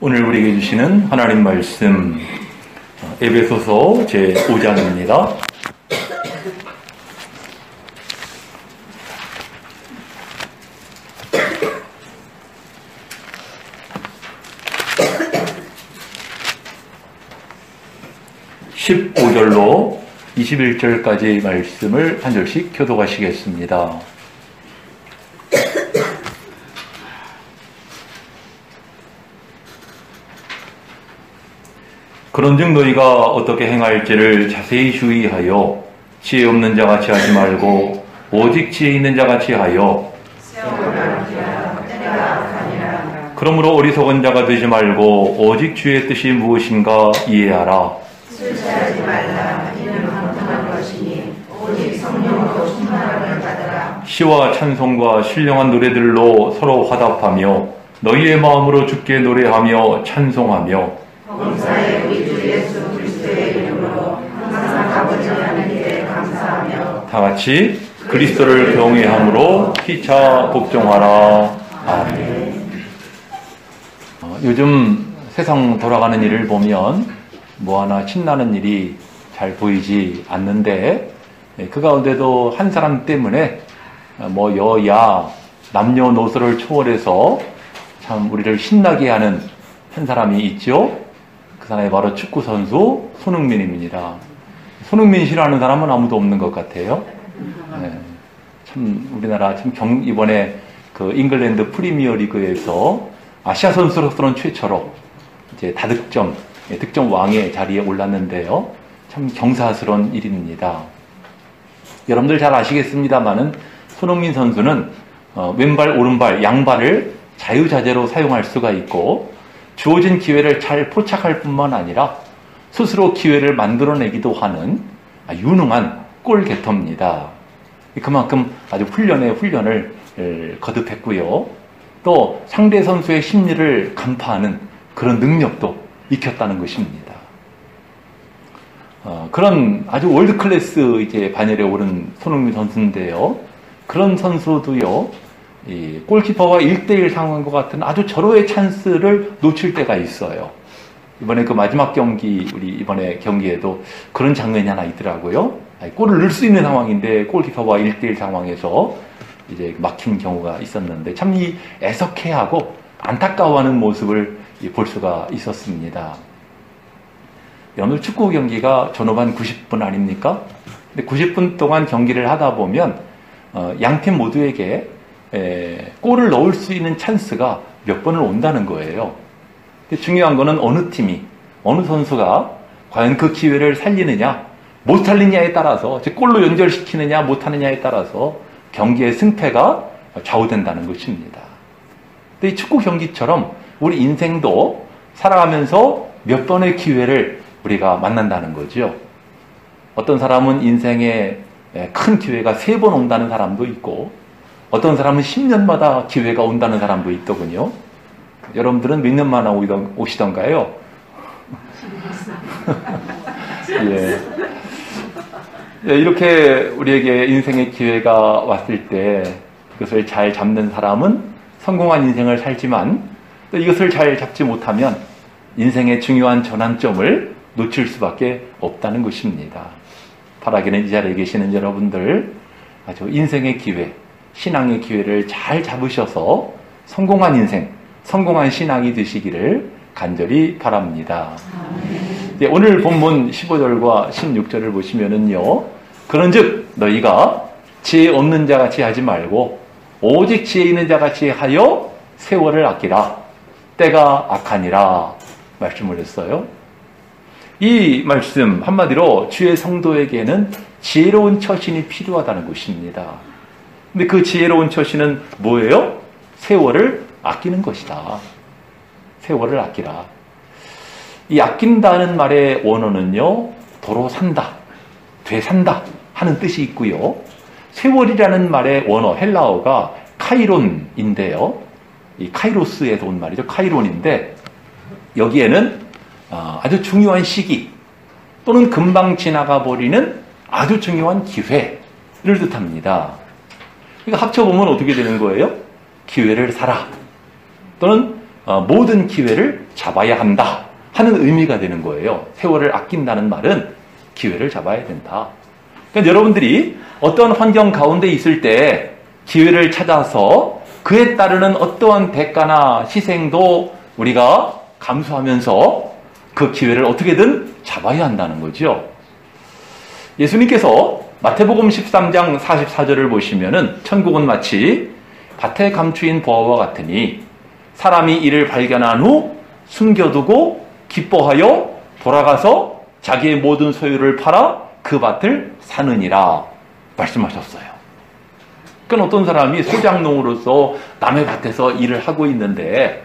오늘 우리에게 주시는 하나님 말씀 에베소서 제5장입니다. (15절로) 21절까지의 말씀을 한 절씩 교독하시겠습니다. 그런즉 너희가 어떻게 행할지를 자세히 주의하여 지혜 없는 자같이 하지 말고 오직 지혜 있는 자같이 하여 그러므로 어리석은 자가 되지 말고 오직 주의 뜻이 무엇인가 이해하라. 술 취하지 말라. 이는 방탕한 것이니 오직 성령으로 충만함을 받으라. 시와 찬송과 신령한 노래들로 서로 화답하며 너희의 마음으로 주께 노래하며 찬송하며 범사에 우리 주 예수 그리스도의 이름으로 항상 아버지 하나님께 감사하며 다 같이 그리스도를 경외함으로 피차 복종하라. 아멘. 요즘 세상 돌아가는 일을 보면 뭐 하나 신나는 일이 잘 보이지 않는데 그 가운데도 한 사람 때문에 뭐 여야 남녀노소를 초월해서 참 우리를 신나게 하는 한 사람이 있죠. 그 사람이 바로 축구 선수 손흥민입니다. 손흥민 싫어하는 사람은 아무도 없는 것 같아요. 네. 참 우리나라 참 이번에 그 잉글랜드 프리미어리그에서 아시아 선수로서는 최초로 이제 다득점 득점 왕의 자리에 올랐는데요. 참 경사스러운 일입니다. 여러분들 잘 아시겠습니다만은 손흥민 선수는 왼발 오른발 양발을 자유자재로 사용할 수가 있고 주어진 기회를 잘 포착할 뿐만 아니라 스스로 기회를 만들어내기도 하는 유능한 골게터입니다. 그만큼 아주 훈련을 거듭했고요. 또 상대 선수의 심리를 간파하는 그런 능력도 익혔다는 것입니다. 그런 아주 월드 클래스 이제 반열에 오른 손흥민 선수인데요. 그런 선수도요. 이 골키퍼와 1대1 상황과 같은 아주 절호의 찬스를 놓칠 때가 있어요. 이번에 그 마지막 경기, 우리 이번에 경기에도 그런 장면이 하나 있더라고요. 골을 넣을 수 있는 상황인데 골키퍼와 1대1 상황에서 이제 막힌 경우가 있었는데 참 이 애석해하고 안타까워하는 모습을 볼 수가 있었습니다. 오늘 축구 경기가 전후반 90분 아닙니까? 근데 90분 동안 경기를 하다 보면 양팀 모두에게 골을 넣을 수 있는 찬스가 몇 번을 온다는 거예요. 근데 중요한 거는 어느 팀이, 어느 선수가 과연 그 기회를 살리느냐, 못 살리냐에 따라서, 즉 골로 연결시키느냐, 못하느냐에 따라서 경기의 승패가 좌우된다는 것입니다. 근데 이 축구 경기처럼 우리 인생도 살아가면서 몇 번의 기회를 우리가 만난다는 거죠. 어떤 사람은 인생에 큰 기회가 3번 온다는 사람도 있고, 어떤 사람은 10년마다 기회가 온다는 사람도 있더군요. 여러분들은 몇 년마다 오시던가요? 예. 이렇게 우리에게 인생의 기회가 왔을 때 그것을 잘 잡는 사람은 성공한 인생을 살지만 또 이것을 잘 잡지 못하면 인생의 중요한 전환점을 놓칠 수밖에 없다는 것입니다. 바라기는 이 자리에 계시는 여러분들 아주 인생의 기회, 신앙의 기회를 잘 잡으셔서 성공한 인생, 성공한 신앙이 되시기를 간절히 바랍니다. 네, 오늘 본문 15절과 16절을 보시면은요. 그런즉 너희가 지혜 없는 자같이 하지 말고 오직 지혜 있는 자같이 하여 세월을 아끼라. 때가 악하니라 말씀을 했어요. 이 말씀 한마디로 주의 성도에게는 지혜로운 처신이 필요하다는 것입니다. 근데 그 지혜로운 처신은 뭐예요? 세월을 아끼는 것이다. 세월을 아끼라. 이 아낀다는 말의 원어는요, 도로 산다, 되산다 하는 뜻이 있고요. 세월이라는 말의 원어, 헬라어가 카이론인데요. 이 카이로스에서 온 말이죠. 카이론인데, 여기에는 아주 중요한 시기 또는 금방 지나가 버리는 아주 중요한 기회를 뜻합니다. 그러니까 합쳐보면 어떻게 되는 거예요? 기회를 사라. 또는 모든 기회를 잡아야 한다 하는 의미가 되는 거예요. 세월을 아낀다는 말은 기회를 잡아야 된다. 그러니까 여러분들이 어떤 환경 가운데 있을 때 기회를 찾아서 그에 따르는 어떠한 대가나 희생도 우리가 감수하면서 그 기회를 어떻게든 잡아야 한다는 거죠. 예수님께서 마태복음 13장 44절을 보시면은 천국은 마치 밭에 감추인 보화와 같으니 사람이 이를 발견한 후 숨겨두고 기뻐하여 돌아가서 자기의 모든 소유를 팔아 그 밭을 사느니라 말씀하셨어요. 그러니까 어떤 사람이 소작농으로서 남의 밭에서 일을 하고 있는데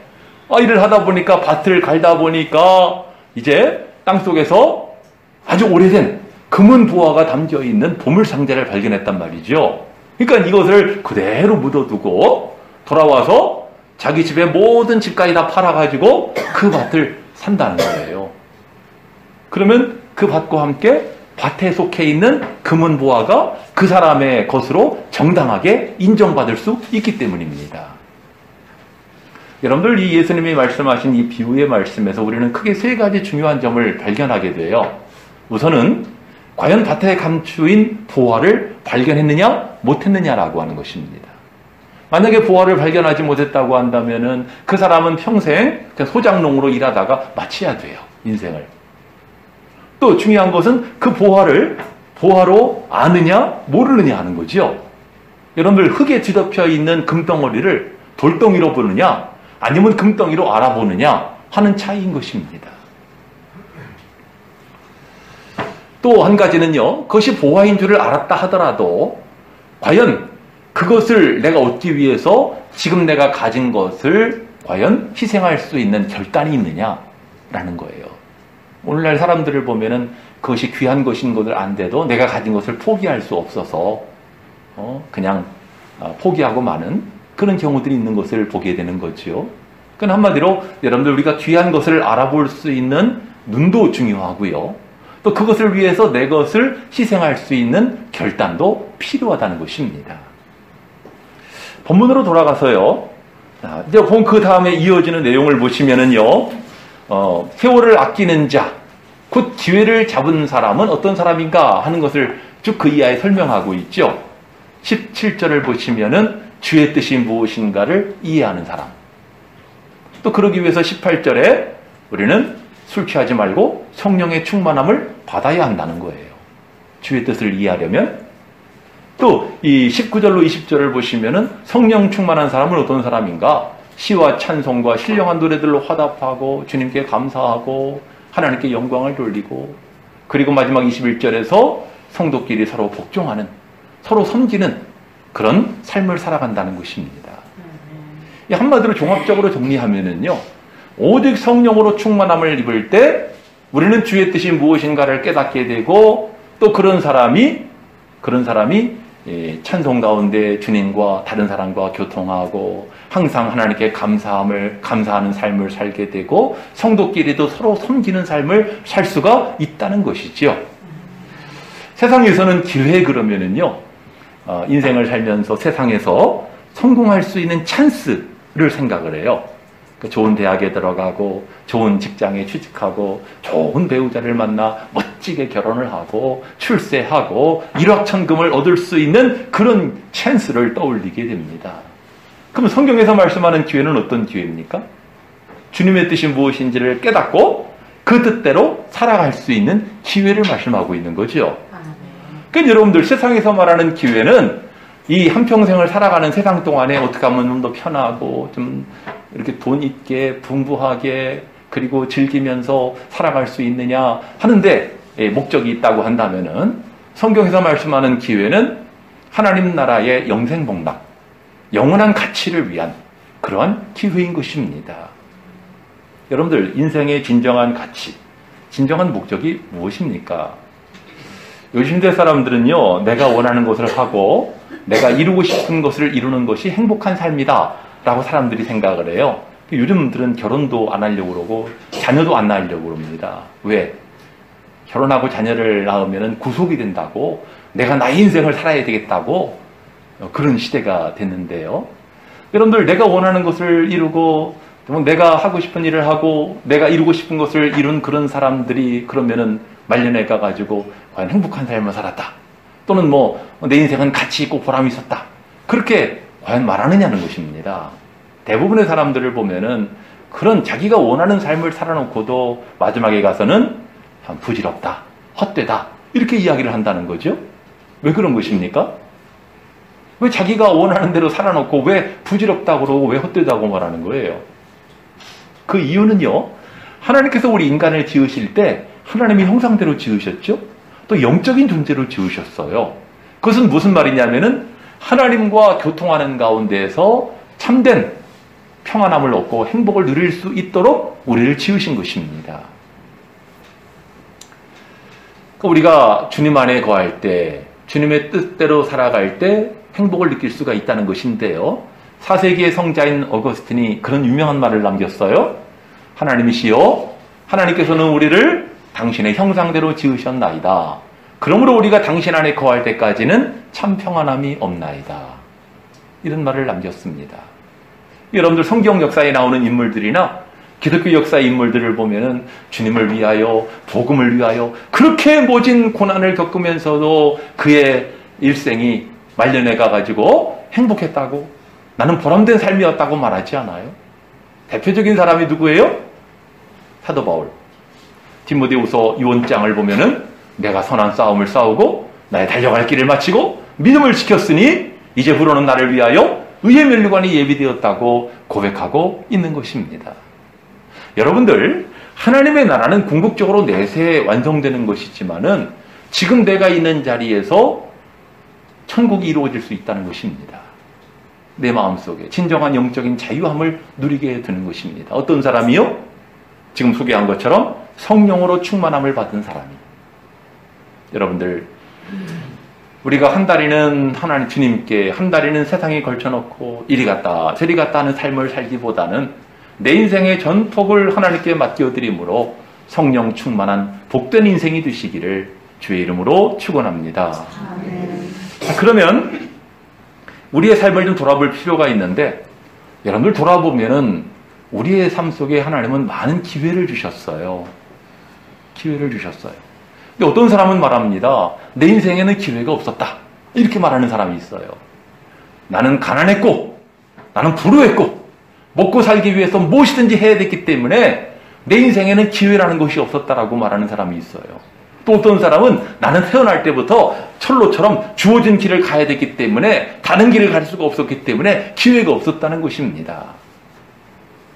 일을 하다 보니까 밭을 갈다 보니까 이제 땅속에서 아주 오래된 금은 보화가 담겨 있는 보물상자를 발견했단 말이죠. 그러니까 이것을 그대로 묻어두고 돌아와서 자기 집의 모든 집까지 다 팔아가지고 그 밭을 산다는 거예요. 그러면 그 밭과 함께 밭에 속해 있는 금은 보화가 그 사람의 것으로 정당하게 인정받을 수 있기 때문입니다. 여러분들, 이 예수님이 말씀하신 이 비유의 말씀에서 우리는 크게 세 가지 중요한 점을 발견하게 돼요. 우선은 과연 밭에 감추인 보화를 발견했느냐 못했느냐라고 하는 것입니다. 만약에 보화를 발견하지 못했다고 한다면은 그 사람은 평생 그냥 소작농으로 일하다가 마쳐야 돼요, 인생을. 또 중요한 것은 그 보화를 보화로 아느냐 모르느냐 하는 거죠. 여러분들, 흙에 뒤덮여 있는 금덩어리를 돌덩이로 보느냐 아니면 금덩이로 알아보느냐 하는 차이인 것입니다. 또 한 가지는요, 그것이 보화인 줄을 알았다 하더라도 과연 그것을 내가 얻기 위해서 지금 내가 가진 것을 과연 희생할 수 있는 결단이 있느냐라는 거예요. 오늘날 사람들을 보면은 그것이 귀한 것인 것을 안돼도 내가 가진 것을 포기할 수 없어서 그냥 포기하고 마는 그런 경우들이 있는 것을 보게 되는 거죠. 그건 한마디로 여러분들, 우리가 귀한 것을 알아볼 수 있는 눈도 중요하고요. 또 그것을 위해서 내 것을 희생할 수 있는 결단도 필요하다는 것입니다. 본문으로 돌아가서요. 이제 그 다음에 이어지는 내용을 보시면은요. 세월을 아끼는 자, 곧 기회를 잡은 사람은 어떤 사람인가 하는 것을 쭉 그 이하에 설명하고 있죠. 17절을 보시면은 주의 뜻이 무엇인가를 이해하는 사람. 또 그러기 위해서 18절에 우리는 술 취하지 말고 성령의 충만함을 받아야 한다는 거예요. 주의 뜻을 이해하려면. 또 이 19절로 20절을 보시면은 성령 충만한 사람은 어떤 사람인가? 시와 찬송과 신령한 노래들로 화답하고 주님께 감사하고 하나님께 영광을 돌리고, 그리고 마지막 21절에서 성도끼리 서로 복종하는, 서로 섬기는 그런 삶을 살아간다는 것입니다. 한마디로 종합적으로 정리하면은요, 오직 성령으로 충만함을 입을 때 우리는 주의 뜻이 무엇인가를 깨닫게 되고, 또 그런 사람이 찬송 가운데 주님과 다른 사람과 교통하고 항상 하나님께 감사하는 삶을 살게 되고, 성도끼리도 서로 섬기는 삶을 살 수가 있다는 것이죠. 세상에서는 기회 그러면은요, 인생을 살면서 세상에서 성공할 수 있는 찬스를 생각을 해요. 좋은 대학에 들어가고 좋은 직장에 취직하고 좋은 배우자를 만나 멋지게 결혼을 하고 출세하고 일확천금을 얻을 수 있는 그런 찬스를 떠올리게 됩니다. 그럼 성경에서 말씀하는 기회는 어떤 기회입니까? 주님의 뜻이 무엇인지를 깨닫고 그 뜻대로 살아갈 수 있는 기회를 말씀하고 있는 거죠. 그러니까 여러분들, 세상에서 말하는 기회는 이 한평생을 살아가는 세상 동안에 어떻게 하면 좀 더 편하고 좀 이렇게 돈 있게 풍부하게 그리고 즐기면서 살아갈 수 있느냐 하는데 목적이 있다고 한다면은, 성경에서 말씀하는 기회는 하나님 나라의 영생복락, 영원한 가치를 위한 그러한 기회인 것입니다. 여러분들, 인생의 진정한 가치, 진정한 목적이 무엇입니까? 요즘 대 사람들은요, 내가 원하는 것을 하고 내가 이루고 싶은 것을 이루는 것이 행복한 삶이다 라고 사람들이 생각을 해요. 요즘들은 결혼도 안 하려고 그러고 자녀도 안 낳으려고 그럽니다. 왜? 결혼하고 자녀를 낳으면 구속이 된다고, 내가 나의 인생을 살아야 되겠다고, 그런 시대가 됐는데요. 여러분들, 내가 원하는 것을 이루고 내가 하고 싶은 일을 하고 내가 이루고 싶은 것을 이룬 그런 사람들이 그러면은 말년에 가가지고 과연 행복한 삶을 살았다. 또는 뭐 내 인생은 가치 있고 보람이 있었다. 그렇게 과연 말하느냐는 것입니다. 대부분의 사람들을 보면은 그런 자기가 원하는 삶을 살아놓고도 마지막에 가서는 참 부질없다, 헛되다 이렇게 이야기를 한다는 거죠. 왜 그런 것입니까? 왜 자기가 원하는 대로 살아놓고 왜 부질없다고 그러고 왜 헛되다고 말하는 거예요? 그 이유는요, 하나님께서 우리 인간을 지으실 때 하나님의 형상대로 지으셨죠? 또 영적인 존재로 지으셨어요. 그것은 무슨 말이냐면은 하나님과 교통하는 가운데에서 참된 평안함을 얻고 행복을 누릴 수 있도록 우리를 지으신 것입니다. 우리가 주님 안에 거할 때, 주님의 뜻대로 살아갈 때 행복을 느낄 수가 있다는 것인데요. 4세기의 성자인 어거스틴이 그런 유명한 말을 남겼어요. 하나님이시여, 하나님께서는 우리를 당신의 형상대로 지으셨나이다. 그러므로 우리가 당신 안에 거할 때까지는 참 평안함이 없나이다. 이런 말을 남겼습니다. 여러분들 성경 역사에 나오는 인물들이나 기독교 역사의 인물들을 보면은 주님을 위하여, 복음을 위하여 그렇게 모진 고난을 겪으면서도 그의 일생이 말년에 가가지고 행복했다고, 나는 보람된 삶이었다고 말하지 않아요. 대표적인 사람이 누구예요? 사도 바울. 디모데후서 유언장을 보면은 내가 선한 싸움을 싸우고 나의 달려갈 길을 마치고 믿음을 지켰으니 이제부로는 나를 위하여 의의 면류관이 예비되었다고 고백하고 있는 것입니다. 여러분들, 하나님의 나라는 궁극적으로 내세에 완성되는 것이지만은 지금 내가 있는 자리에서 천국이 이루어질 수 있다는 것입니다. 내 마음속에 진정한 영적인 자유함을 누리게 되는 것입니다. 어떤 사람이요? 지금 소개한 것처럼 성령으로 충만함을 받은 사람이. 여러분들, 우리가 한 다리는 하나님 주님께, 한 다리는 세상에 걸쳐놓고 이리 갔다 저리 갔다 하는 삶을 살기보다는 내 인생의 전폭을 하나님께 맡겨드림으로 성령 충만한 복된 인생이 되시기를 주의 이름으로 축원합니다. 자, 그러면 우리의 삶을 좀 돌아볼 필요가 있는데, 여러분들 돌아보면은 우리의 삶 속에 하나님은 많은 기회를 주셨어요. 기회를 주셨어요. 근데 어떤 사람은 말합니다. 내 인생에는 기회가 없었다. 이렇게 말하는 사람이 있어요. 나는 가난했고, 나는 불우했고, 먹고 살기 위해서 무엇이든지 해야 됐기 때문에 내 인생에는 기회라는 것이 없었다라고 말하는 사람이 있어요. 또 어떤 사람은 나는 태어날 때부터 철로처럼 주어진 길을 가야 됐기 때문에 다른 길을 갈 수가 없었기 때문에 기회가 없었다는 것입니다.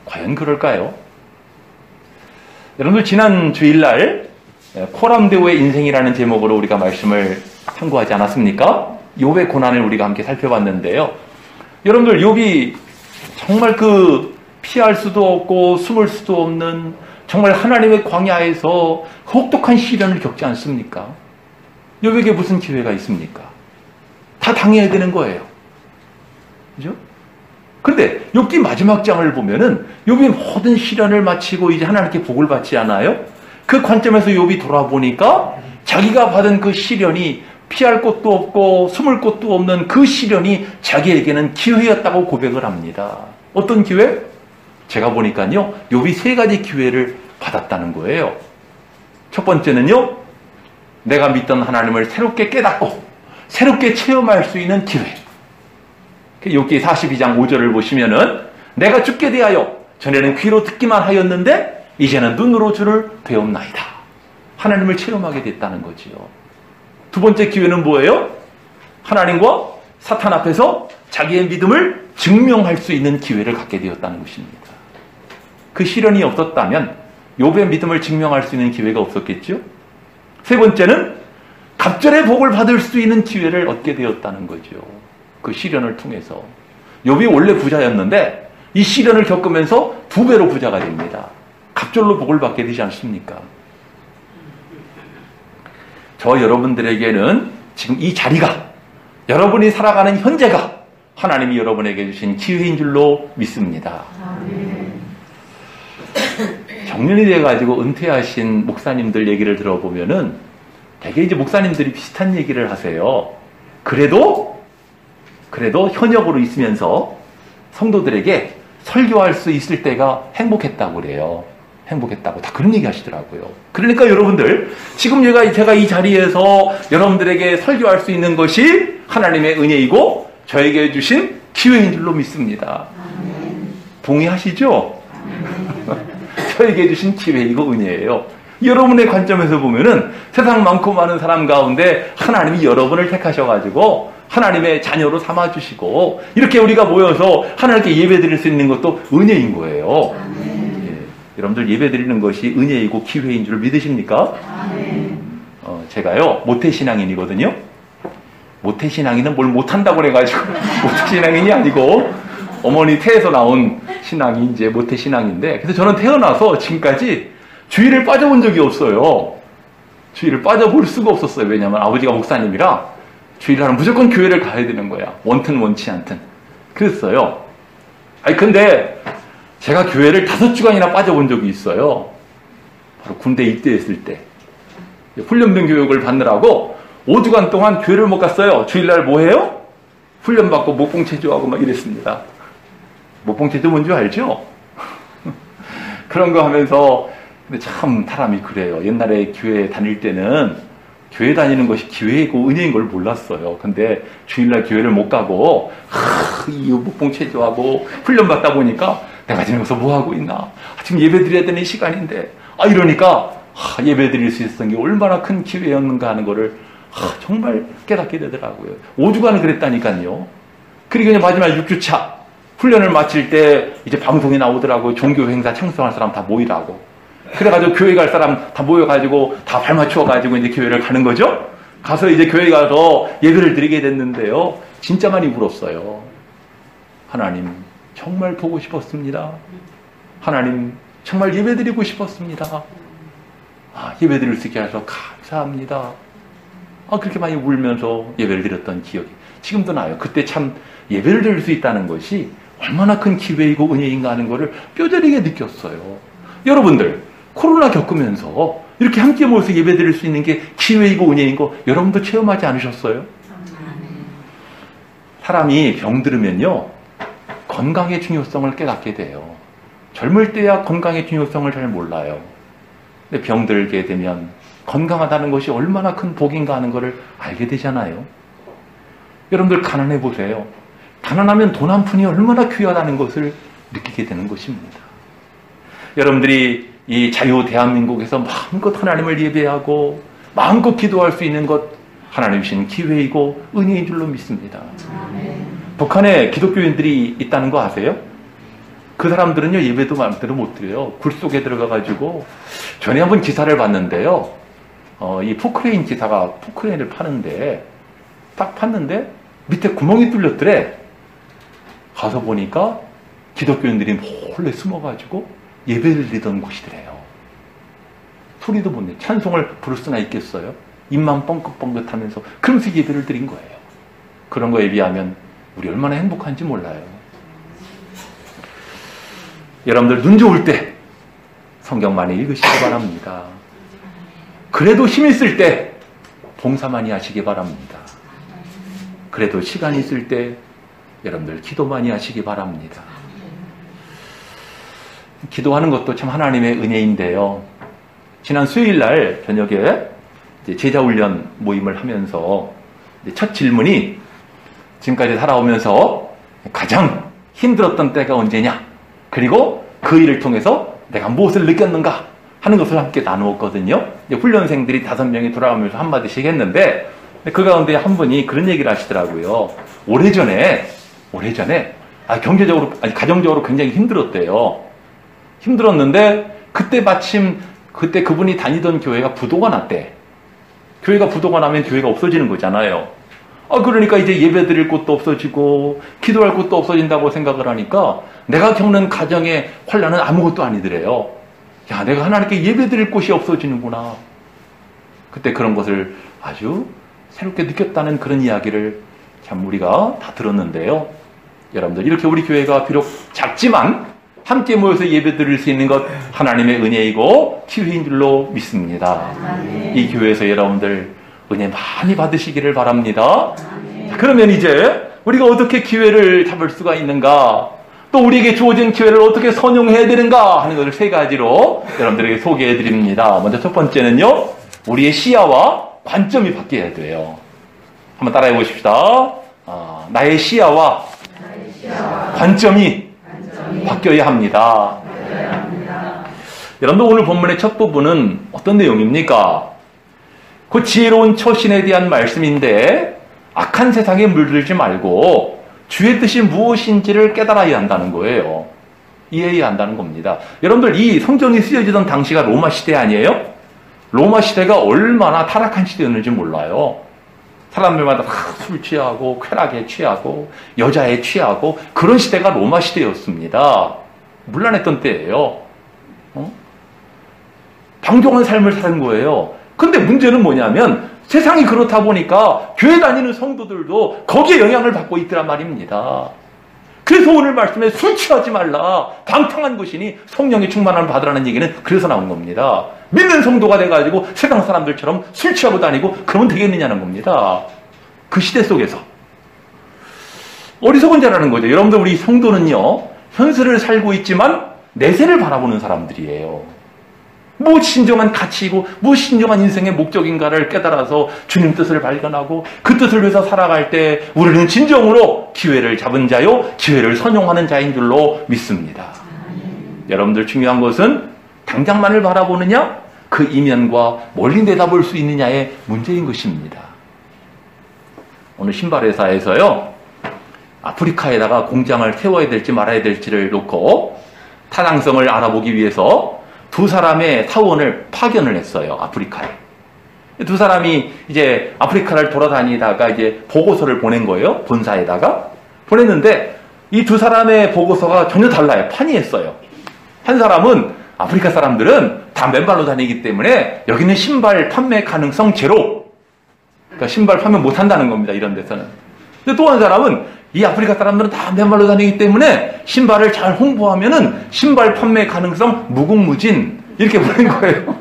과연 그럴까요? 여러분들, 지난 주일날 코람데오의 인생이라는 제목으로 우리가 말씀을 참고하지 않았습니까? 욥의 고난을 우리가 함께 살펴봤는데요. 여러분들, 욥이 정말 피할 수도 없고 숨을 수도 없는 정말 하나님의 광야에서 혹독한 시련을 겪지 않습니까? 욥에게 무슨 기회가 있습니까? 다 당해야 되는 거예요. 그죠? 그런데 욥기 마지막 장을 보면은 욥이 모든 시련을 마치고 이제 하나님께 복을 받지 않아요? 그 관점에서 욥이 돌아보니까 자기가 받은 그 시련이 피할 곳도 없고 숨을 곳도 없는 그 시련이 자기에게는 기회였다고 고백을 합니다. 어떤 기회? 제가 보니까요, 욥이 3가지 기회를 받았다는 거예요. 첫 번째는요, 내가 믿던 하나님을 새롭게 깨닫고 새롭게 체험할 수 있는 기회. 욥기 42장 5절을 보시면은 내가 죽게 대하여 전에는 귀로 듣기만 하였는데 이제는 눈으로 주를 배움나이다. 하나님을 체험하게 됐다는 거지요. 두 번째 기회는 뭐예요? 하나님과 사탄 앞에서 자기의 믿음을 증명할 수 있는 기회를 갖게 되었다는 것입니다. 그 시련이 없었다면 욥의 믿음을 증명할 수 있는 기회가 없었겠죠? 세 번째는 갑절의 복을 받을 수 있는 기회를 얻게 되었다는 거죠. 그 시련을 통해서. 욥이 원래 부자였는데 이 시련을 겪으면서 2배로 부자가 됩니다. 갑절로 복을 받게 되지 않습니까? 저 여러분들에게는 지금 이 자리가, 여러분이 살아가는 현재가 하나님이 여러분에게 주신 기회인 줄로 믿습니다. 정년이 돼가지고 은퇴하신 목사님들 얘기를 들어보면은 되게 이제 목사님들이 비슷한 얘기를 하세요. 그래도 현역으로 있으면서 성도들에게 설교할 수 있을 때가 행복했다고 그래요. 행복했다고 다 그런 얘기 하시더라고요. 그러니까 여러분들, 지금 제가 이 자리에서 여러분들에게 설교할 수 있는 것이 하나님의 은혜이고 저에게 주신 기회인 줄로 믿습니다. 동의하시죠? 저에게 주신 기회이고 은혜예요. 여러분의 관점에서 보면은 세상 많고 많은 사람 가운데 하나님이 여러분을 택하셔가지고 하나님의 자녀로 삼아주시고 이렇게 우리가 모여서 하나님께 예배드릴 수 있는 것도 은혜인 거예요. 여러분들 예배드리는 것이 은혜이고 기회인 줄 믿으십니까? 제가요 모태신앙인이거든요. 모태신앙인은 뭘 못한다고 그래가지고 모태신앙인이 아니고 어머니 태에서 나온 신앙이 이제 모태신앙인데, 그래서 저는 태어나서 지금까지 주일을 빠져본 적이 없어요. 주일을 빠져볼 수가 없었어요. 왜냐하면 아버지가 목사님이라 주일날은 무조건 교회를 가야 되는 거야. 원튼 원치 않든. 그랬어요. 아니 근데 제가 교회를 5주간이나 빠져본 적이 있어요. 바로 군대 입대했을 때. 훈련병 교육을 받느라고 5주간 동안 교회를 못 갔어요. 주일날 뭐 해요? 훈련받고 목봉체조하고 막 이랬습니다. 목봉체조 뭔지 알죠? 그런 거 하면서, 근데 참 사람이 그래요. 옛날에 교회 다닐 때는 교회 다니는 것이 기회이고 은혜인 걸 몰랐어요. 근데 주일날 교회를 못 가고 이 목봉체조하고 훈련받다 보니까 내가 지금 여기서 뭐 하고 있나? 지금 예배 드려야 되는 시간인데 이러니까 예배 드릴 수 있었던 게 얼마나 큰 기회였는가 하는 거를 정말 깨닫게 되더라고요. 5주간은 그랬다니까요. 그리고 이제 마지막 6주차 훈련을 마칠 때 이제 방송이 나오더라고요. 종교 행사 참석할 사람 다 모이라고. 그래가지고 교회 갈 사람 다 모여가지고 다 발 맞춰가지고 이제 교회를 가는 거죠. 가서 이제 교회 가서 예배를 드리게 됐는데요. 진짜 많이 울었어요. 하나님 정말 보고 싶었습니다. 하나님 정말 예배 드리고 싶었습니다. 예배 드릴 수 있게 해서 감사합니다. 그렇게 많이 울면서 예배를 드렸던 기억이 지금도 나요. 그때 참 예배를 드릴 수 있다는 것이 얼마나 큰 기회이고 은혜인가 하는 것을 뼈저리게 느꼈어요. 여러분들 코로나 겪으면서 이렇게 함께 모여서 예배 드릴 수 있는 게 기회이고 은혜인 거 여러분도 체험하지 않으셨어요? 사람이 병들으면요 건강의 중요성을 깨닫게 돼요. 젊을 때야 건강의 중요성을 잘 몰라요. 근데 병들게 되면 건강하다는 것이 얼마나 큰 복인가 하는 것을 알게 되잖아요. 여러분들 가난해 보세요. 가난하면 돈 한 푼이 얼마나 귀하다는 것을 느끼게 되는 것입니다. 여러분들이 이 자유 대한민국에서 마음껏 하나님을 예배하고 마음껏 기도할 수 있는 것 하나님 주신 기회이고 은혜인 줄로 믿습니다. 북한에 기독교인들이 있다는 거 아세요? 그 사람들은요 예배도 마음대로 못 드려요. 굴 속에 들어가가지고 전에 한번 기사를 봤는데요. 이 포크레인 기사가 포크레인을 파는데 딱 팠는데 밑에 구멍이 뚫렸더래. 가서 보니까 기독교인들이 몰래 숨어가지고 예배를 드리던 곳이더래요. 소리도 못 내. 찬송을 부를 수나 있겠어요? 입만 뻥긋뻥긋하면서 그러면서 예배를 드린 거예요. 그런 거에 비하면 우리 얼마나 행복한지 몰라요. 여러분들 눈 좋을 때 성경 많이 읽으시기 바랍니다. 그래도 힘 있을 때 봉사 많이 하시기 바랍니다. 그래도 시간 있을 때 여러분들 기도 많이 하시기 바랍니다. 기도하는 것도 참 하나님의 은혜인데요. 지난 수요일날 저녁에 제자훈련 모임을 하면서 첫 질문이 지금까지 살아오면서 가장 힘들었던 때가 언제냐? 그리고 그 일을 통해서 내가 무엇을 느꼈는가? 하는 것을 함께 나누었거든요. 훈련생들이 5명이 돌아가면서 한마디씩 했는데 그 가운데 한 분이 그런 얘기를 하시더라고요. 오래전에 경제적으로, 가정적으로 굉장히 힘들었대요. 힘들었는데 그때 마침 그때 그분이 다니던 교회가 부도가 났대. 교회가 부도가 나면 교회가 없어지는 거잖아요. 그러니까 이제 예배 드릴 곳도 없어지고 기도할 곳도 없어진다고 생각을 하니까 내가 겪는 가정의 환난은 아무것도 아니더래요. 야, 내가 하나님께 예배 드릴 곳이 없어지는구나. 그때 그런 것을 아주 새롭게 느꼈다는 그런 이야기를 참 우리가 다 들었는데요. 여러분들 이렇게 우리 교회가 비록 작지만 함께 모여서 예배 드릴 수 있는 것 하나님의 은혜이고 기회인 줄로 믿습니다. 이 교회에서 여러분들 은혜 많이 받으시기를 바랍니다. 자, 그러면 이제 우리가 어떻게 기회를 잡을 수가 있는가? 또 우리에게 주어진 기회를 어떻게 선용해야 되는가 하는 것을 세 가지로 여러분들에게 소개해 드립니다. 먼저 첫 번째는요, 우리의 시야와 관점이 바뀌어야 돼요. 한번 따라해 보십시다. 나의 시야와 관점이 바뀌어야 합니다. 여러분들, 오늘 본문의 첫 부분은 어떤 내용입니까? 그 지혜로운 처신에 대한 말씀인데, 악한 세상에 물들지 말고 주의 뜻이 무엇인지를 깨달아야 한다는 거예요. 이해해야 한다는 겁니다. 여러분들, 이 성경이 쓰여지던 당시가 로마 시대 아니에요? 로마 시대가 얼마나 타락한 시대였는지 몰라요. 사람들마다 다 술 취하고 쾌락에 취하고 여자에 취하고 그런 시대가 로마 시대였습니다. 문란했던 때예요. 방종한 삶을 사는 거예요. 근데 문제는 뭐냐면 세상이 그렇다 보니까 교회 다니는 성도들도 거기에 영향을 받고 있더란 말입니다. 그래서 오늘 말씀에 술 취하지 말라, 방탕한 것이니 성령의 충만함을 받으라는 얘기는 그래서 나온 겁니다. 믿는 성도가 돼가지고 세상 사람들처럼 술 취하고 다니고 그러면 되겠느냐는 겁니다. 그 시대 속에서 어리석은 자라는 거죠. 여러분들, 우리 성도는요, 현세를 살고 있지만 내세를 바라보는 사람들이에요. 무엇이 진정한 가치이고 무엇이 진정한 인생의 목적인가를 깨달아서 주님 뜻을 발견하고 그 뜻을 위해서 살아갈 때 우리는 진정으로 기회를 잡은 자요, 기회를 선용하는 자인 줄로 믿습니다. 여러분들, 중요한 것은 당장만을 바라보느냐, 그 이면과 멀리 내다볼 수 있느냐의 문제인 것입니다. 오늘 신발회사에서요, 아프리카에다가 공장을 세워야 될지 말아야 될지를 놓고 타당성을 알아보기 위해서 두 사람의 사원을 파견을 했어요, 아프리카에. 두 사람이 이제 아프리카를 돌아다니다가 이제 보고서를 보낸 거예요, 본사에다가. 보냈는데 이 두 사람의 보고서가 전혀 달라요. 판이했어요. 한 사람은 아프리카 사람들은 다 맨발로 다니기 때문에 여기는 신발 판매 가능성 제로. 그러니까 신발 판매 못 한다는 겁니다, 이런 데서는. 근데 또 한 사람은 이 아프리카 사람들은 다 맨발로 다니기 때문에 신발을 잘 홍보하면은 신발 판매 가능성 무궁무진, 이렇게 보낸 거예요.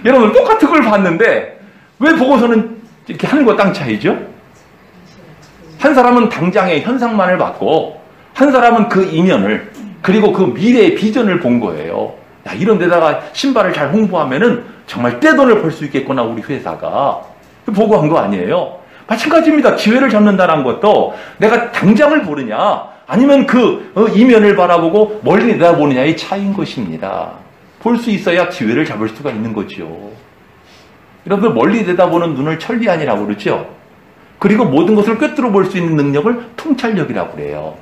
여러분, 똑같은 걸 봤는데 왜 보고서는 이렇게 하늘과 땅 차이죠? 한 사람은 당장의 현상만을 봤고 한 사람은 그 이면을, 그리고 그 미래의 비전을 본 거예요. 야, 이런 데다가 신발을 잘 홍보하면은 정말 떼돈을 벌 수 있겠구나, 우리 회사가. 보고한 거 아니에요. 마찬가지입니다. 기회를 잡는다는 것도 내가 당장을 보느냐 아니면 그 이면을 바라보고 멀리 내다보느냐의 차이인 것입니다. 볼 수 있어야 기회를 잡을 수가 있는 거죠. 여러분, 멀리 내다보는 눈을 천리안이라고 그러죠. 그리고 모든 것을 꿰뚫어 볼 수 있는 능력을 통찰력이라고 그래요.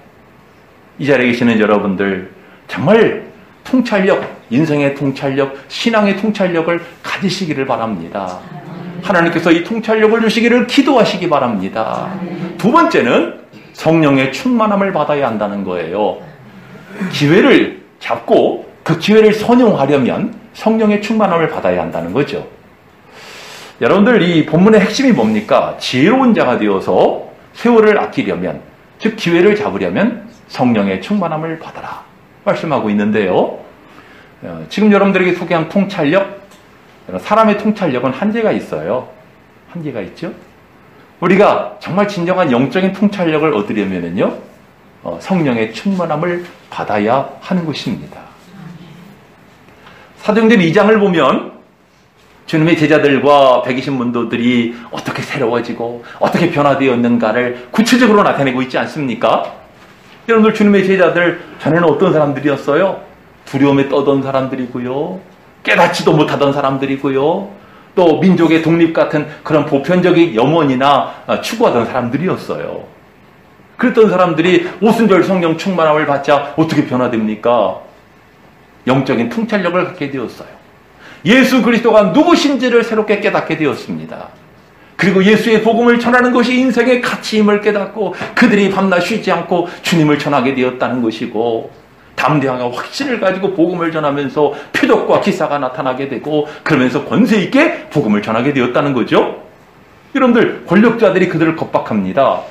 이 자리에 계시는 여러분들, 정말 통찰력, 인생의 통찰력, 신앙의 통찰력을 가지시기를 바랍니다. 하나님께서 이 통찰력을 주시기를 기도하시기 바랍니다. 두 번째는 성령의 충만함을 받아야 한다는 거예요. 기회를 잡고 그 기회를 선용하려면 성령의 충만함을 받아야 한다는 거죠. 여러분들, 이 본문의 핵심이 뭡니까? 지혜로운 자가 되어서 세월을 아끼려면, 즉 기회를 잡으려면 성령의 충만함을 받아라 말씀하고 있는데요. 지금 여러분들에게 소개한 통찰력, 사람의 통찰력은 한계가 있어요. 한계가 있죠. 우리가 정말 진정한 영적인 통찰력을 얻으려면요, 성령의 충만함을 받아야 하는 것입니다. 사도행전 2장을 보면 주님의 제자들과 120문도들이 어떻게 새로워지고 어떻게 변화되었는가를 구체적으로 나타내고 있지 않습니까? 여러분들, 주님의 제자들 전에는 어떤 사람들이었어요? 두려움에 떠던 사람들이고요, 깨닫지도 못하던 사람들이고요, 또 민족의 독립 같은 그런 보편적인 염원이나 추구하던 사람들이었어요. 그랬던 사람들이 오순절 성령 충만함을 받자 어떻게 변화됩니까? 영적인 통찰력을 갖게 되었어요. 예수 그리스도가 누구신지를 새롭게 깨닫게 되었습니다. 그리고 예수의 복음을 전하는 것이 인생의 가치임을 깨닫고 그들이 밤낮 쉬지 않고 주님을 전하게 되었다는 것이고, 담대함과 확신을 가지고 복음을 전하면서 표적과 기사가 나타나게 되고 그러면서 권세 있게 복음을 전하게 되었다는 거죠. 여러분들, 권력자들이 그들을 겁박합니다.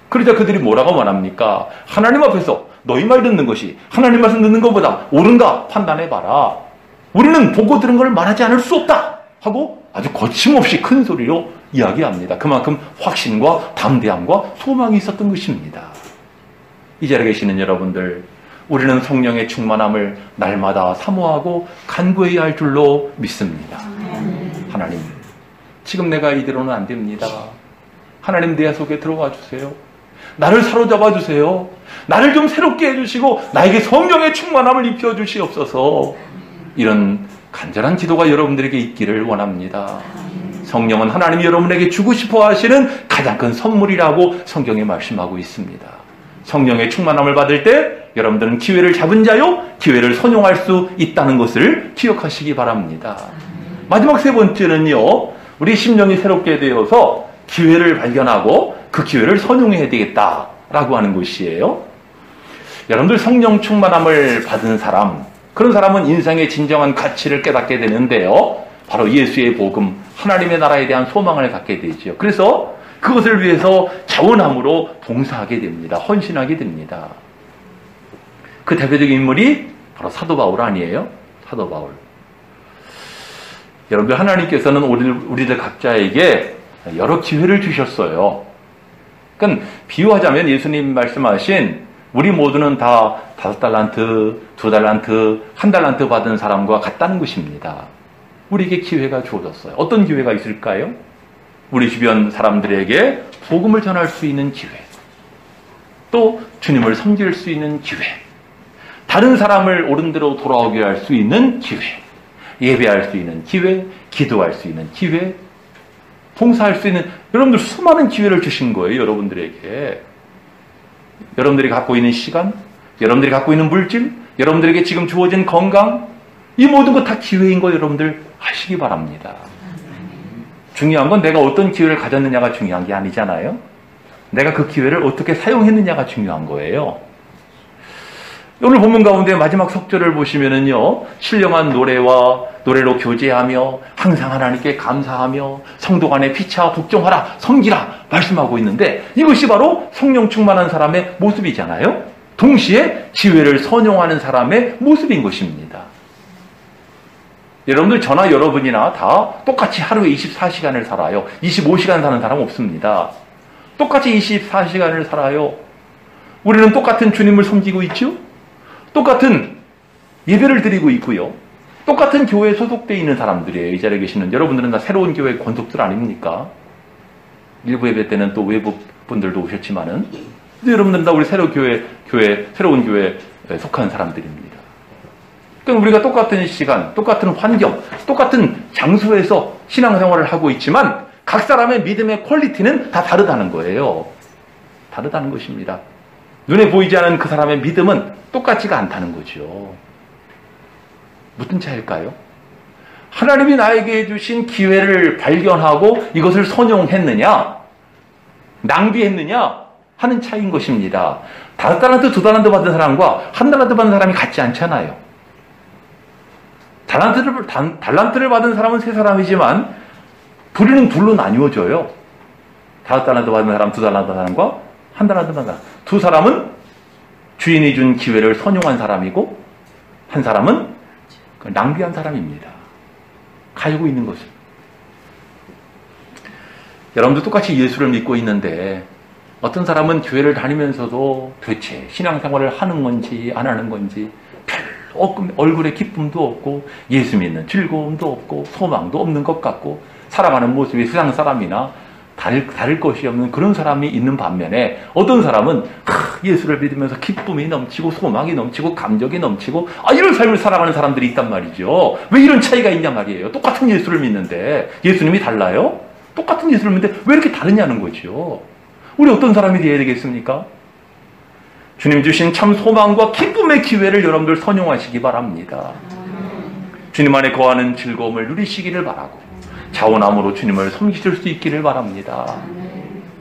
그러자 그들이 뭐라고 말합니까? 하나님 앞에서 너희 말 듣는 것이 하나님 말씀 듣는 것보다 옳은가 판단해봐라. 우리는 보고 들은 걸 말하지 않을 수 없다 하고 아주 거침없이 큰 소리로 이야기합니다. 그만큼 확신과 담대함과 소망이 있었던 것입니다. 이 자리에 계시는 여러분들, 우리는 성령의 충만함을 날마다 사모하고 간구해야 할 줄로 믿습니다. 하나님, 지금 내가 이대로는 안 됩니다. 하나님, 내 속에 들어와 주세요. 나를 사로잡아 주세요. 나를 좀 새롭게 해주시고 나에게 성령의 충만함을 입혀 주시옵소서. 이런 간절한 기도가 여러분들에게 있기를 원합니다. 성령은 하나님이 여러분에게 주고 싶어 하시는 가장 큰 선물이라고 성경에 말씀하고 있습니다. 성령의 충만함을 받을 때 여러분들은 기회를 잡은 자요, 기회를 선용할 수 있다는 것을 기억하시기 바랍니다. 마지막 세 번째는요, 우리 심령이 새롭게 되어서 기회를 발견하고 그 기회를 선용해야 되겠다라고 하는 것이에요. 여러분들, 성령 충만함을 받은 사람, 그런 사람은 인생의 진정한 가치를 깨닫게 되는데요, 바로 예수의 복음, 하나님의 나라에 대한 소망을 갖게 되죠. 그래서 그것을 위해서 자원함으로 봉사하게 됩니다. 헌신하게 됩니다. 그 대표적인 인물이 바로 사도 바울 아니에요? 사도 바울. 여러분들, 하나님께서는 우리들 각자에게 여러 기회를 주셨어요. 그러니까 비유하자면 예수님 말씀하신 우리 모두는 다 5달란트, 2달란트, 1달란트 받은 사람과 같다는 것입니다. 우리에게 기회가 주어졌어요. 어떤 기회가 있을까요? 우리 주변 사람들에게 복음을 전할 수 있는 기회, 또 주님을 섬길 수 있는 기회, 다른 사람을 옳은 대로 돌아오게 할 수 있는 기회, 예배할 수 있는 기회, 기도할 수 있는 기회, 봉사할 수 있는, 여러분들 수많은 기회를 주신 거예요. 여러분들에게. 여러분들이 갖고 있는 시간, 여러분들이 갖고 있는 물질, 여러분들에게 지금 주어진 건강, 이 모든 것 다 기회인 거 여러분들 아시기 바랍니다. 중요한 건 내가 어떤 기회를 가졌느냐가 중요한 게 아니잖아요. 내가 그 기회를 어떻게 사용했느냐가 중요한 거예요. 오늘 본문 가운데 마지막 석절을 보시면은요, 신령한 노래로 교제하며 항상 하나님께 감사하며 성도 간에 피차 복종하라, 섬기라 말씀하고 있는데, 이것이 바로 성령 충만한 사람의 모습이잖아요. 동시에 기회를 선용하는 사람의 모습인 것입니다. 여러분들, 저나 여러분이나 다 똑같이 하루에 24시간을 살아요. 25시간 사는 사람 없습니다. 똑같이 24시간을 살아요. 우리는 똑같은 주님을 섬기고 있죠? 똑같은 예배를 드리고 있고요. 똑같은 교회에 소속되어 있는 사람들이에요. 이 자리에 계시는 여러분들은 다 새로운 교회 권속들 아닙니까? 일부 예배 때는 또 외부 분들도 오셨지만은, 여러분들은 다 우리 새로운 교회에 속한 사람들입니다. 그러니까 우리가 똑같은 시간, 똑같은 환경, 똑같은 장소에서 신앙생활을 하고 있지만 각 사람의 믿음의 퀄리티는 다 다르다는 거예요. 다르다는 것입니다. 눈에 보이지 않는 그 사람의 믿음은 똑같지가 않다는 거죠. 무슨 차이일까요? 하나님이 나에게 주신 기회를 발견하고 이것을 선용했느냐, 낭비했느냐 하는 차이인 것입니다. 5달란트, 2달란트 받은 사람과 1달란트 받은 사람이 같지 않잖아요. 달란트를 받은 사람은 3사람이지만 부리는 둘로 나뉘어져요. 5달란트 받은 사람, 2달란트 받은 사람과 1달란트 받은 사람. 2사람은 주인이 준 기회를 선용한 사람이고, 1사람은 낭비한 사람입니다. 가지고 있는 것을. 여러분도 똑같이 예수를 믿고 있는데 어떤 사람은 교회를 다니면서도 도대체 신앙생활을 하는 건지 안 하는 건지 별로 얼굴에 기쁨도 없고 예수 믿는 즐거움도 없고 소망도 없는 것 같고 살아가는 모습이 세상 사람이나 다를 것이 없는 그런 사람이 있는 반면에, 어떤 사람은 예수를 믿으면서 기쁨이 넘치고 소망이 넘치고 감격이 넘치고 이런 삶을 살아가는 사람들이 있단 말이죠. 왜 이런 차이가 있냐 말이에요. 똑같은 예수를 믿는데 예수님이 달라요? 똑같은 예수를 믿는데 왜 이렇게 다르냐는 거죠. 우리 어떤 사람이 되어야 되겠습니까? 주님 주신 참 소망과 기쁨의 기회를 여러분들 선용하시기 바랍니다. 주님 안에 거하는 즐거움을 누리시기를 바라고 자원함으로 주님을 섬기실 수 있기를 바랍니다.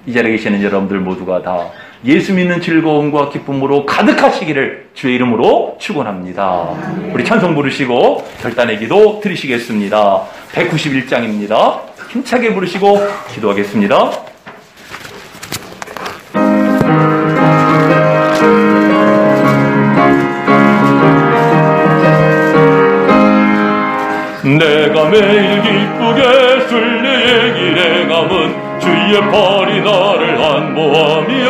이 자리에 계시는 여러분들 모두가 다 예수 믿는 즐거움과 기쁨으로 가득하시기를 주의 이름으로 축원합니다. 우리 찬송 부르시고 결단의 기도 드리시겠습니다. 191장입니다. 힘차게 부르시고 기도하겠습니다. 내가 매일 기쁘게 순리의 일행함은 주의 팔이 나를 안보하며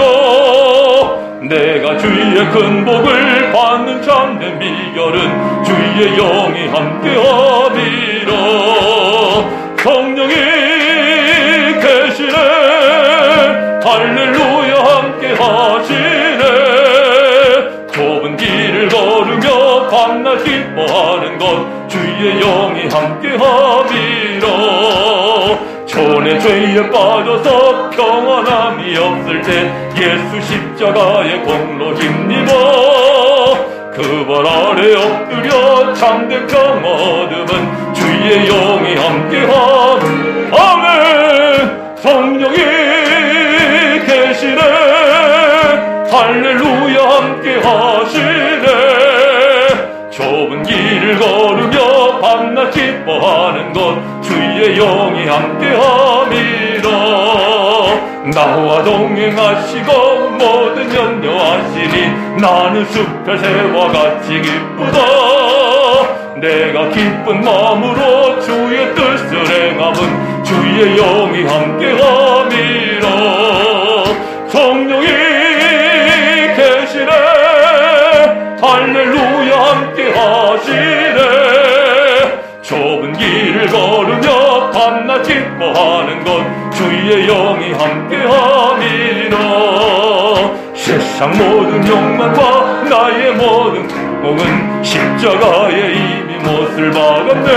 내가 주의 우리의 큰 복을 받는 참된 비결은 주의 영이 함께함이라. 성령이 계시네, 할렐루야 함께하시네. 좁은 길을 걸으며 밤낮 기뻐하는 것 주의 영이 함께함이라. 전에 죄에 빠져서 평안함이 없을 때 예수 십자가의 공로 힘입어 그 발 아래 엎드려 참된 평화 얻음은 주의 영이 함께함. 아멘. 성령이 계시네, 할렐루야 함께하시네. 좁은 길을 걸으며 밤낮 기뻐하는 것 주의 영이 함께함이라. 나와 동행하시고 모든 염려하시니 나는 숲의 새와 같이 기쁘다. 내가 기쁜 마음으로 주의 뜻을 행함은 주의 영이 함께함이라. 성령이 계시네, 할렐루야 함께하시네. 좁은 길을 걸으며 밤낮 기뻐하는 것 주의 영이 함께함이라. 세상 모든 욕망과 나의 모든 공은 십자가에 이미 못을 박았네.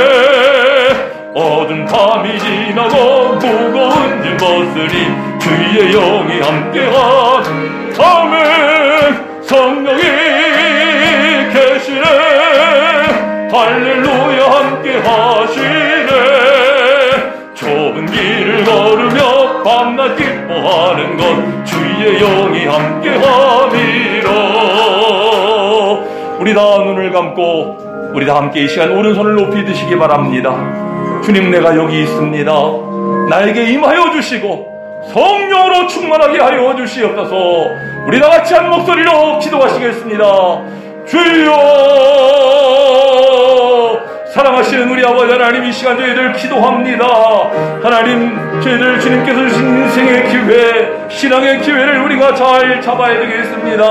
어두운 밤이 지나고 무거운 짐 벗으니 주의 영이 함께함. 아멘. 성령이 계시네, 할렐루야 함께하시네. 좁은 길을 걸으며 밤낮 기뻐하는 것 주의 영이 함께함이라. 우리 다 눈을 감고 우리 다 함께 이 시간 오른손을 높이 드시기 바랍니다. 주님, 내가 여기 있습니다. 나에게 임하여 주시고 성령으로 충만하게 하여 주시옵소서. 우리 다 같이 한 목소리로 기도하시겠습니다. 주여, 사랑하시는 우리 아버지 하나님, 이 시간 저희들 기도합니다. 하나님, 저희들 주님께서 주신 인생의 기회, 신앙의 기회를 우리가 잘 잡아야 되겠습니다.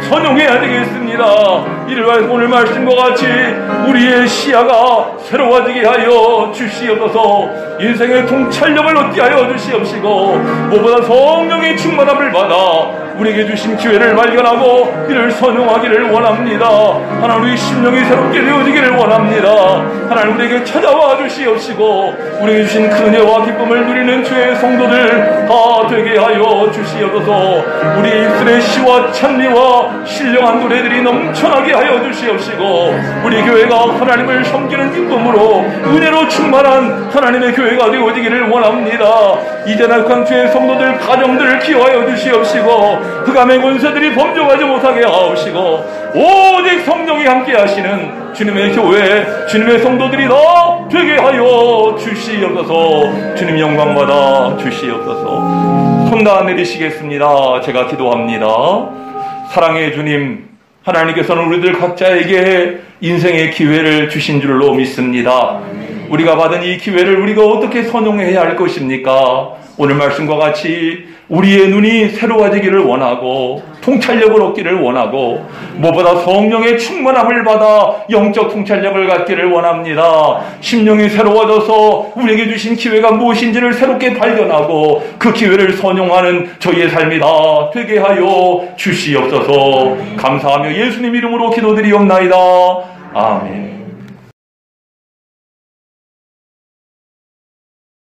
선용해야 되겠습니다. 이를 위해 오늘 말씀과 같이 우리의 시야가 새로워지게 하여 주시옵소서. 인생의 통찰력을 얻게 하여 주시옵시고 무엇보다 성령의 충만함을 받아 우리에게 주신 기회를 발견하고 이를 선용하기를 원합니다. 하나님, 우리 심령이 새롭게 되어지기를 원합니다. 하나님, 우리에게 찾아와 주시옵시고 우리에게 주신 큰 은혜와 기쁨을 누리는 주의 성도들 다 되게 하여 주시옵소서. 우리 입술의 시와 찬미와 신령한 노래들이 넘쳐나게 하여 주시옵시고 우리 교회가 하나님을 섬기는 기쁨으로 은혜로 충만한 하나님의 교회가 되어지기를 원합니다. 이제 낙한 주의 성도들 가정들을 기호하여 주시옵시고 흑암의 권세들이 범죄하지 못하게 하옵시고 오직 성령이 함께 하시는 주님의 교회, 주님의 성도들이 다 되게 하여 주시옵소서. 주님 영광 받아 주시옵소서. 손 다 내리시겠습니다. 제가 기도합니다. 사랑의 주님, 하나님께서는 우리들 각자에게 인생의 기회를 주신 줄로 믿습니다. 우리가 받은 이 기회를 우리가 어떻게 선용해야 할 것입니까? 오늘 말씀과 같이 우리의 눈이 새로워지기를 원하고 통찰력을 얻기를 원하고 무엇보다 성령의 충만함을 받아 영적 통찰력을 갖기를 원합니다. 심령이 새로워져서 우리에게 주신 기회가 무엇인지를 새롭게 발견하고 그 기회를 선용하는 저희의 삶이 다 되게 하여 주시옵소서. 감사하며 예수님 이름으로 기도드리옵나이다. 아멘.